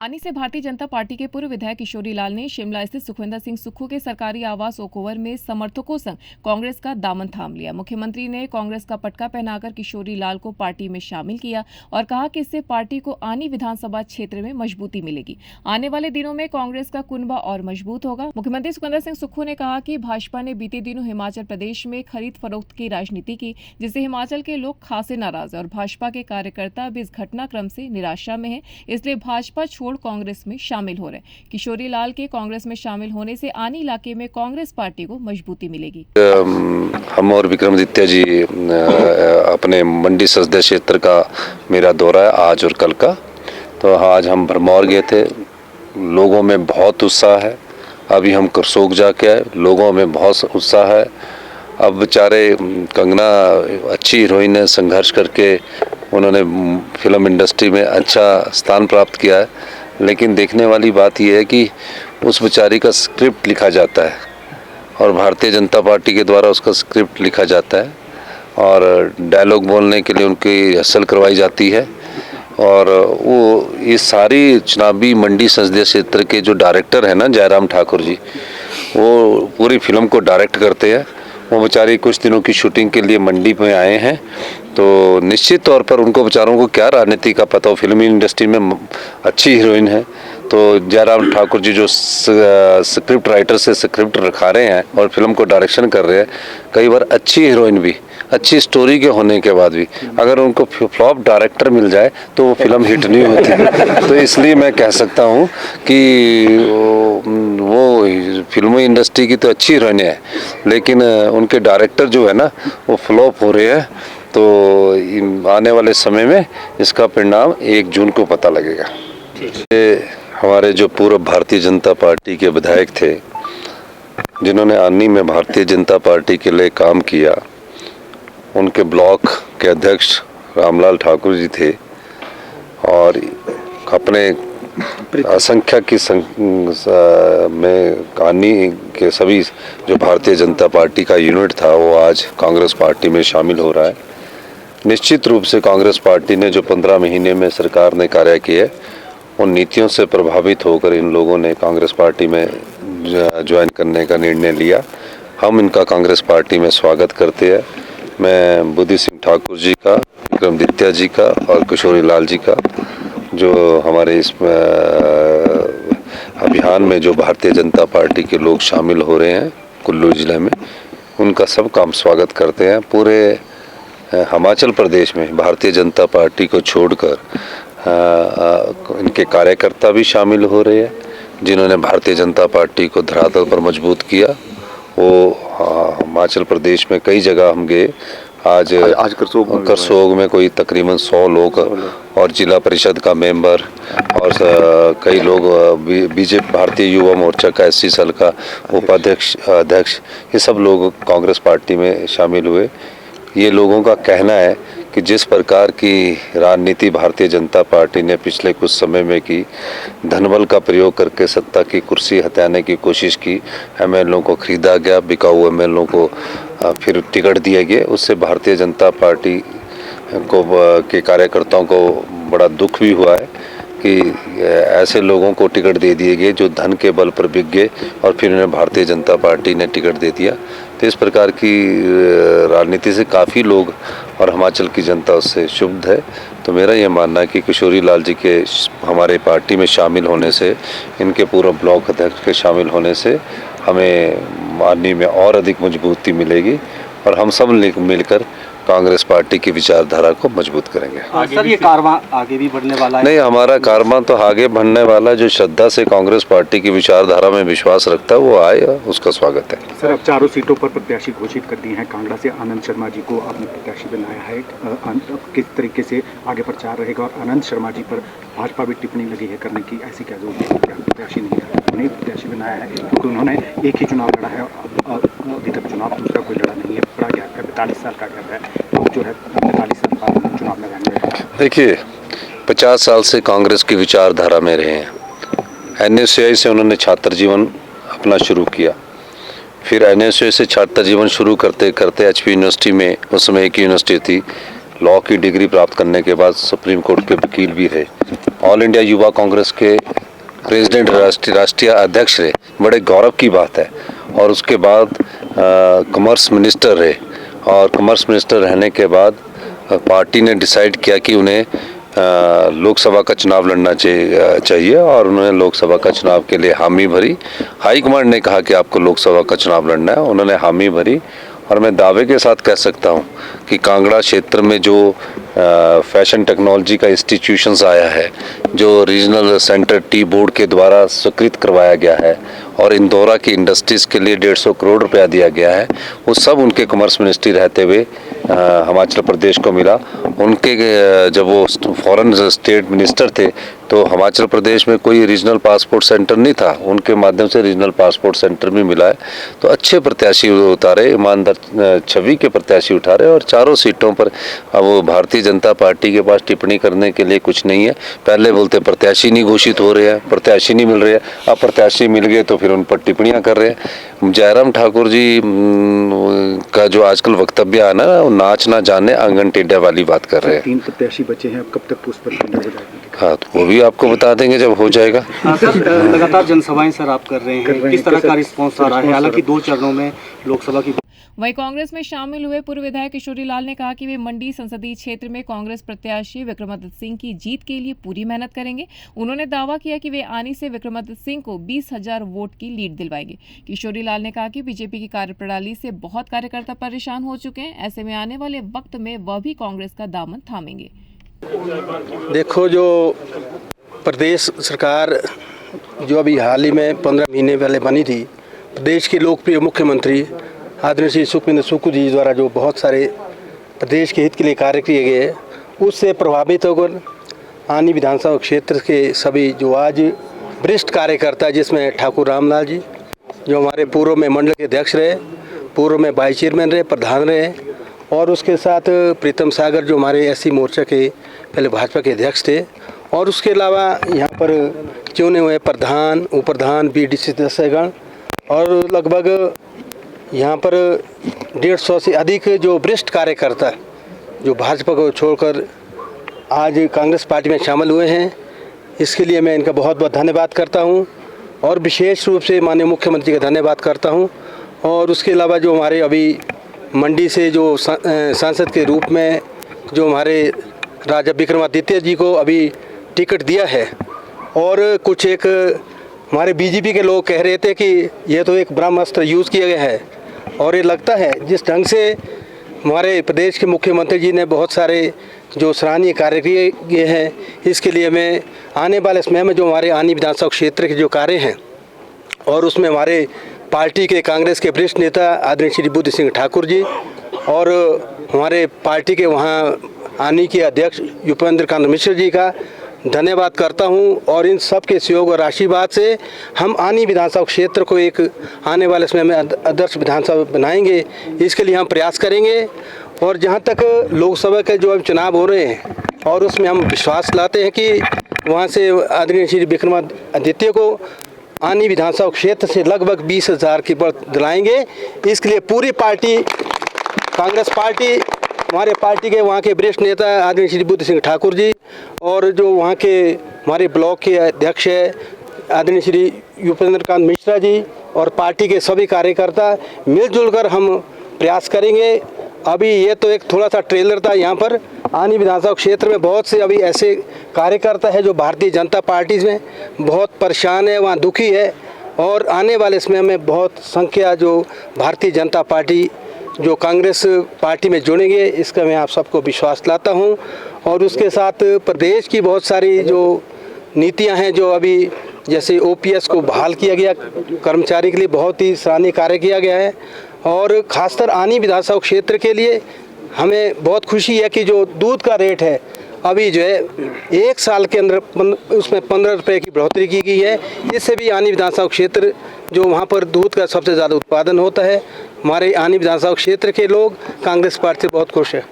आनी से भारतीय जनता पार्टी के पूर्व विधायक किशोरी लाल ने शिमला स्थित सुखविंदर सिंह सुक्खू के सरकारी आवास ओकओवर में समर्थकों संग कांग्रेस का दामन थाम लिया। मुख्यमंत्री ने कांग्रेस का पटका पहनाकर किशोरी लाल को पार्टी में शामिल किया और कहा कि इससे पार्टी को आनी विधानसभा क्षेत्र में मजबूती मिलेगी। आने वाले दिनों में कांग्रेस का कुनबा और मजबूत होगा। मुख्यमंत्री सुखविंदर सिंह सुक्खू ने कहा कि भाजपा ने बीते दिनों हिमाचल प्रदेश में खरीद फरोख्त की राजनीति की, जिससे हिमाचल के लोग खासे नाराज हैं और भाजपा के कार्यकर्ता भी इस घटनाक्रम से निराशा में है, इसलिए भाजपा कांग्रेस में शामिल हो रहे। किशोरी लाल के कांग्रेस में शामिल होने से आनी इलाके में कांग्रेस पार्टी को मजबूती मिलेगी। हम और विक्रमादित्य जी अपने मंडी संसदीय क्षेत्र का मेरा दौरा है आज और कल का। तो आज हम भरमौर गए थे, लोगों में बहुत उत्साह है। अभी हम करसोग जाके आए, लोगों में बहुत उत्साह है। अब बेचारे कंगना अच्छी हीरोइन है, संघर्ष करके उन्होंने फिल्म इंडस्ट्री में अच्छा स्थान प्राप्त किया है, लेकिन देखने वाली बात यह है कि उस बेचारी का स्क्रिप्ट लिखा जाता है और भारतीय जनता पार्टी के द्वारा उसका स्क्रिप्ट लिखा जाता है और डायलॉग बोलने के लिए उनकी रिहर्सल करवाई जाती है। और वो ये सारी चुनावी मंडी संसदीय क्षेत्र के जो डायरेक्टर हैं ना, जयराम ठाकुर जी, वो पूरी फिल्म को डायरेक्ट करते हैं। वो बेचारे कुछ दिनों की शूटिंग के लिए मंडी में आए हैं, तो निश्चित तौर पर उनको बेचारों को क्या राजनीति का पता हो। फिल्मी इंडस्ट्री में अच्छी हीरोइन है, तो जयराम ठाकुर जी जो स्क्रिप्ट राइटर से स्क्रिप्ट रखा रहे हैं और फिल्म को डायरेक्शन कर रहे हैं, कई बार अच्छी हीरोइन भी, अच्छी स्टोरी के होने के बाद भी अगर उनको फ्लॉप डायरेक्टर मिल जाए तो वो फिल्म हिट नहीं होती। तो इसलिए मैं कह सकता हूँ कि वो फिल्मी इंडस्ट्री की तो अच्छी हीरोइन है, लेकिन उनके डायरेक्टर जो है ना वो फ्लॉप हो रहे हैं। तो आने वाले समय में इसका परिणाम 1 जून को पता लगेगा। हमारे जो पूर्व भारतीय जनता पार्टी के विधायक थे, जिन्होंने आनी में भारतीय जनता पार्टी के लिए काम किया, उनके ब्लॉक के अध्यक्ष रामलाल ठाकुर जी थे और अपने असंख्या की में आनी के सभी जो भारतीय जनता पार्टी का यूनिट था वो आज कांग्रेस पार्टी में शामिल हो रहा है। निश्चित रूप से कांग्रेस पार्टी ने जो 15 महीने में सरकार ने कार्य किए, उन नीतियों से प्रभावित होकर इन लोगों ने कांग्रेस पार्टी में ज्वाइन करने का निर्णय लिया। हम इनका कांग्रेस पार्टी में स्वागत करते हैं। मैं बुद्धि सिंह ठाकुर जी का, विक्रमादित्य जी का और किशोरी लाल जी का, जो हमारे इस अभियान में जो भारतीय जनता पार्टी के लोग शामिल हो रहे हैं कुल्लू जिले में, उनका सब काम स्वागत करते हैं। पूरे हिमाचल प्रदेश में भारतीय जनता पार्टी को छोड़कर इनके कार्यकर्ता भी शामिल हो रहे हैं, जिन्होंने भारतीय जनता पार्टी को धरातल पर मजबूत किया। वो हिमाचल प्रदेश में कई जगह हम गए। आज करसोग में कोई तकरीबन 100 लोग और जिला परिषद का मेंबर और कई लोग बीजेपी भारतीय युवा मोर्चा का SC सेल का उपाध्यक्ष अध्यक्ष, ये सब लोग कांग्रेस पार्टी में शामिल हुए। ये लोगों का कहना है कि जिस प्रकार की राजनीति भारतीय जनता पार्टी ने पिछले कुछ समय में की, धनबल का प्रयोग करके सत्ता की कुर्सी हटाने की कोशिश की, MLA को खरीदा गया, बिकाऊ MLA को फिर टिकट दिए गए, उससे भारतीय जनता पार्टी को के कार्यकर्ताओं को बड़ा दुख भी हुआ है कि ऐसे लोगों को टिकट दे दिए गए जो धन के बल पर बिक गए और फिर उन्हें भारतीय जनता पार्टी ने टिकट दे दिया। तो इस प्रकार की राजनीति से काफ़ी लोग और हिमाचल की जनता उससे क्षुब्ध है। तो मेरा ये मानना है कि किशोरी लाल जी के हमारे पार्टी में शामिल होने से, इनके पूर्व ब्लॉक अध्यक्ष के शामिल होने से हमें आनी में और अधिक मजबूती मिलेगी और हम सब मिलकर कांग्रेस पार्टी की विचारधारा को मजबूत करेंगे। सर, ये कारवां आगे भी बढ़ने वाला है? नहीं, हमारा कारवां तो आगे बढ़ने वाला। जो श्रद्धा से कांग्रेस पार्टी की विचारधारा में विश्वास रखता है वो आए, उसका स्वागत है। सर, अब 4 सीटों पर प्रत्याशी घोषित कर दिए हैं। कांगड़ा से आनंद शर्मा जी को आपने प्रत्याशी बनाया है। किस तरीके से आगे प्रचार रहेगा और आनंद शर्मा जी पर भाजपा भी टिप्पणी लगी है करने की, ऐसी क्या जरूरत है? क्या प्रत्याशी नहीं है, उन्हें प्रत्याशी बनाया है क्योंकि उन्होंने एक ही चुनाव लड़ा है और अभी तक चुनाव दूसरा कोई लड़ा नहीं है। बड़ा गैप है, 42 साल का गैप है, जो है 45 साल बाद चुनाव लगाने में। देखिए, 50 साल से कांग्रेस की विचारधारा में रहे हैं। NSUI से उन्होंने छात्र जीवन अपना शुरू किया, फिर NSUI से छात्र जीवन शुरू करते करते HP यूनिवर्सिटी में, उस समय एक यूनिवर्सिटी थी, लॉ की डिग्री प्राप्त करने के बाद सुप्रीम कोर्ट के वकील भी रहे, ऑल इंडिया युवा कांग्रेस के प्रेसिडेंट राष्ट्रीय अध्यक्ष रहे, बड़े गौरव की बात है। और उसके बाद कॉमर्स मिनिस्टर रहे, और कॉमर्स मिनिस्टर रहने के बाद पार्टी ने डिसाइड किया कि उन्हें लोकसभा का चुनाव लड़ना चाहिए, और उन्होंने लोकसभा का चुनाव के लिए हामी भरी। हाईकमांड ने कहा कि आपको लोकसभा का चुनाव लड़ना है, उन्होंने हामी भरी। और मैं दावे के साथ कह सकता हूं कि कांगड़ा क्षेत्र में जो फैशन टेक्नोलॉजी का इंस्टीट्यूशंस आया है, जो रीजनल सेंटर टी बोर्ड के द्वारा स्वीकृत करवाया गया है, और इंदौरा की इंडस्ट्रीज़ के लिए 150 करोड़ रुपया दिया गया है, वो सब उनके कॉमर्स मिनिस्ट्री रहते हुए हिमाचल प्रदेश को मिला। उनके जब वो फॉरेन स्टेट मिनिस्टर थे तो हिमाचल प्रदेश में कोई रीजनल पासपोर्ट सेंटर नहीं था, उनके माध्यम से रीजनल पासपोर्ट सेंटर भी मिला है। तो अच्छे प्रत्याशी उतारे, ईमानदार छवि के प्रत्याशी उठारे, और चारों सीटों पर अब वो भारतीय जनता पार्टी के पास टिप्पणी करने के लिए कुछ नहीं है। पहले बोलते प्रत्याशी नहीं घोषित हो रहे हैं, प्रत्याशी नहीं मिल रहे हैं, अब प्रत्याशी मिल गए तो फिर उन पर टिप्पणियां कर रहे हैं। जयराम ठाकुर जी का जो आजकल वक्तव्य है ना, वो नाच ना जाने आंगन टेढ़ा वाली बात कर रहे हैं। 3 प्रत्याशी बचे हैं, अब कब तक उस पर टेंडर हो जाएगी? हाँ, तो वो भी आपको बता देंगे जब हो जाएगा। सर, लगातार जनसभाएं सर आप कर रहे हैं, किस तरह का रिस्पॉन्स आ रहा है? हालांकि 2 चरणों में लोकसभा की। वहीं कांग्रेस में शामिल हुए पूर्व विधायक किशोरी लाल ने कहा कि वे मंडी संसदीय क्षेत्र में कांग्रेस प्रत्याशी विक्रमादित्य सिंह की जीत के लिए पूरी मेहनत करेंगे। उन्होंने दावा किया कि वे आनी से विक्रमादित्य सिंह को 20,000 वोट की लीड दिलवाएंगे। किशोरी लाल ने कहा कि बीजेपी की कार्यप्रणाली से बहुत कार्यकर्ता परेशान हो चुके हैं, ऐसे में आने वाले वक्त में वह भी कांग्रेस का दामन थामेंगे। देखो, जो प्रदेश सरकार जो अभी हाल ही में 15 महीने पहले बनी थी, प्रदेश के लोकप्रिय मुख्यमंत्री आदरणीय श्री सुखविंदर सुक्खू जी द्वारा जो बहुत सारे प्रदेश के हित के लिए कार्य किए गए, उससे प्रभावित होकर आनी विधानसभा क्षेत्र के सभी जो आज वरिष्ठ कार्यकर्ता, जिसमें ठाकुर रामलाल जी जो हमारे पूर्व में मंडल के अध्यक्ष रहे, पूर्व में वाइस चेयरमैन रहे, प्रधान रहे, और उसके साथ प्रीतम सागर जो हमारे एससी मोर्चा के पहले भाजपा के अध्यक्ष थे, और उसके अलावा यहाँ पर चुने हुए प्रधान, उप्रधान, बीडीसी सदस्यगण, और लगभग यहाँ पर 150 से अधिक जो वरिष्ठ कार्यकर्ता जो भाजपा को छोड़कर आज कांग्रेस पार्टी में शामिल हुए हैं, इसके लिए मैं इनका बहुत बहुत धन्यवाद करता हूँ, और विशेष रूप से माननीय मुख्यमंत्री का धन्यवाद करता हूँ। और उसके अलावा जो हमारे अभी मंडी से जो सांसद के रूप में जो हमारे राजा विक्रमादित्य जी को अभी टिकट दिया है, और कुछ एक हमारे बीजेपी के लोग कह रहे थे कि यह तो एक ब्रह्मास्त्र यूज़ किया गया है, और ये लगता है जिस ढंग से हमारे प्रदेश के मुख्यमंत्री जी ने बहुत सारे जो सराहनीय कार्य किए हैं, इसके लिए मैं आने वाले समय में जो हमारे आनी विधानसभा क्षेत्र के जो कार्य हैं, और उसमें हमारे पार्टी के कांग्रेस के वरिष्ठ नेता आदरणीय श्री बुद्ध सिंह ठाकुर जी, और हमारे पार्टी के वहाँ आनी के अध्यक्ष युपेंद्र कांत मिश्र जी का धन्यवाद करता हूं। और इन सब के सहयोग और आशीर्वाद से हम आनी विधानसभा क्षेत्र को एक आने वाले समय में आदर्श विधानसभा बनाएंगे, इसके लिए हम प्रयास करेंगे। और जहां तक लोकसभा के जो अब चुनाव हो रहे हैं, और उसमें हम विश्वास लाते हैं कि वहां से आदरणीय श्री विक्रमादित्य को आनी विधानसभा क्षेत्र से लगभग 20,000 की बढ़त दिलाएंगे। इसके लिए पूरी पार्टी, कांग्रेस पार्टी, हमारे पार्टी के वहाँ के वरिष्ठ नेता आदरणीय श्री बुद्ध सिंह ठाकुर जी, और जो वहाँ के हमारे ब्लॉक के अध्यक्ष है आदरणीय श्री युपेंद्र कांत मिश्रा जी, और पार्टी के सभी कार्यकर्ता मिलजुल कर हम प्रयास करेंगे। अभी ये तो एक थोड़ा सा ट्रेलर था। यहाँ पर आनी विधानसभा क्षेत्र में बहुत से अभी ऐसे कार्यकर्ता है जो भारतीय जनता पार्टी में बहुत परेशान है, वहाँ दुखी है, और आने वाले समय में बहुत संख्या जो भारतीय जनता पार्टी जो कांग्रेस पार्टी में जुड़ेंगे, इसका मैं आप सबको विश्वास लाता हूं। और उसके साथ प्रदेश की बहुत सारी जो नीतियां हैं, जो अभी जैसे ओपीएस को बहाल किया गया, कर्मचारी के लिए बहुत ही सराहनीय कार्य किया गया है, और खासकर आनी विधानसभा क्षेत्र के लिए हमें बहुत खुशी है कि जो दूध का रेट है अभी जो है 1 साल के अंदर उसमें 15 रुपये की बढ़ोतरी की गई है। इससे भी आनी विधानसभा क्षेत्र जो वहाँ पर दूध का सबसे ज़्यादा उत्पादन होता है, हमारे आनी विधानसभा क्षेत्र के लोग कांग्रेस पार्टी से बहुत खुश है।